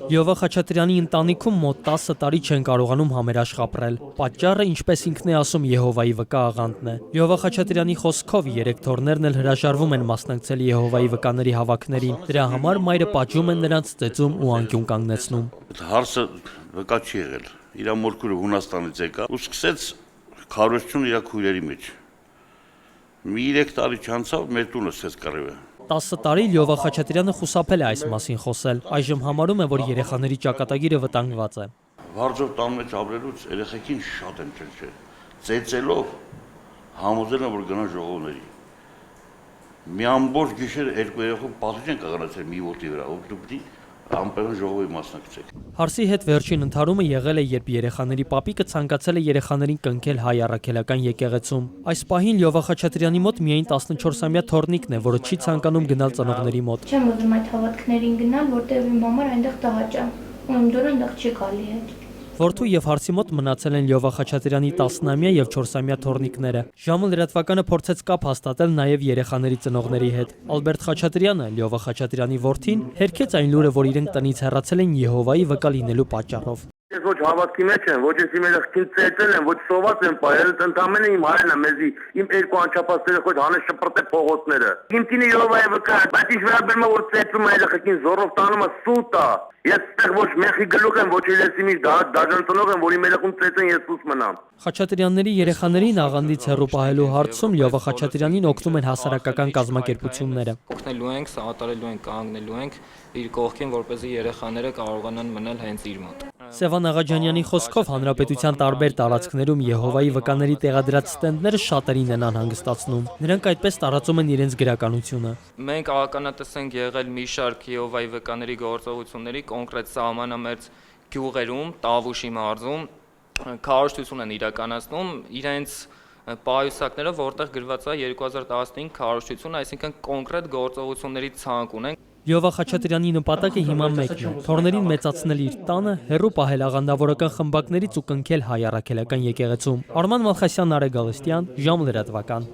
Լյովա Խաչատրյանի ընտանիքում մոտ 10 տարի չեն կարողանում համերաշխ ապրել։ Պատճառը, ինչպես ինքն է ասում, Եհովայի վկա աղանդն է։ Լյովա Խաչատրյանի խոսքով 3 թոռներն էլ հրաժարվում են մասնակցել Եհովայի վկաների հավաքներին։ Դրա համար մայրը պատժում են նրանց, ծեծում ու անկյուն կանգնեցնում։ Հարսը վկա չի եղել։ Իր մորքուրը Հունաստանից եկա ու սկսեց քարոզություն իր քույրերի մեջ։ Մի 3 տարի չանցավ, մեր տունը սկսեց կռիվը։ 10 տարի Լյովա Խաչատրյանը խուսափել է այս մասին խոսել։ Այժմ համարում է, որ երեխաների ճակատագիրը վտանգված է։ Վարձով տան մեջ ապրելուց երեխեքին շատ են ճնշել։ Ծեծելով համոզել են, որ գնան ժողովների։ Մի ամբողջ գիշեր 2 երեխու պատիժ են կանգնացել մի ոտի վրա, ով դու պիտի ամպերն ժողովի մասնակցեք։ Հարսի հետ վերջին ընդհարումը եղել է, երբ երեխաների պապիկը ցանկացել է երեխաներին կնքել հայ առաքելական եկեղեցում։ Այս պահին Լյովա Խաչատրյանի մոտ միայն 14-ամյա թոռնիկն է, որը չի ցանկանում գնալ ծնողների մոտ։ Չեմ ուզում այդ հավատքներին գնալ, որտեղ իմ համար այնտեղ տհաճ է, ու իմ դուրը այնտեղ չի գալի հետ։ Որդու եւ Հարսի մոտ մնացել են Լյովա Խաչատրյանի 10-ամյա եւ 4-ամյա թոռնիկները։ Ժամը լրատվականը փորձեց կապ հաստատել նաեւ երեխաների ծնողների հետ։ Ալբերտ Խաչատրյանը, Լյովա Խաչատրյանի որդին, հերքեց այն լուրը, որ իրենք տնից հեռացել են Եհովայի վկա լինելու պատճառով։ Ես ոչ հավատքի մեջ եմ, ոչ ես իմ երեխին ծեծել եմ, ոչ սոված եմ պահել, ընդամենը իմ հայրն է մեզի, իմ 2 անչափածները խոչ հանել շպրտե փողոցները։ Իմ կինը Եհովայի վկա, բայց ինչ վերաբերում է որ ծեծում է երեխին զորով տանում է սուտ է։ Ես այդտեղ ոչ մեղի գլուխ եմ, ոչ իրենցի միշտ դաժանտնող եմ, որ իմ երեխուն ծեծեն ես լույս մնամ։ Խաչատրյանների երեխաներին աղանդից հեռու պահելու հարցում Լյովա Խաչատրյանին օգնում են հասարակական կազմակերպությունները։ Օգնելու ենք, սահատարելու ենք, կանգնելու ենք իր կողքին, որպեսզի երեխաները կարողանան մնալ հենց իր մոտ։ Սևան Աղաջանյանի խոսքով հանրապետության տարբեր տարածքներում Եհովայի վկաների տեղադրած ստենդները շատերին են անհանգստացնում։ Նրանք այդպես տարածում են իրենց գրականությունը։ Մենք ականատես ենք եղել մի շարք Եհովայի վկաների գործողությունների կոնկրետ սահմանամերձ գյուղերում, Տավուշի մարզում քարոզություն են իրականացնում իրենց պայուսակները, որտեղ գրված է 2015 քարոզություն, այսինքն կոնկրետ գործողությունների ցանկ ունեն։ Լյովա Խաչատրյանի նպատակը հիմա մեկն է՝ թոռներին մեծացնել իր տանը, հեռու պահել աղանդավորական խմբակներից ու կնքել հայ առաքելական եկեղեցում։ Արման Մալխասյան, Նարեկ Գալստյան, Ժամ լրատվական։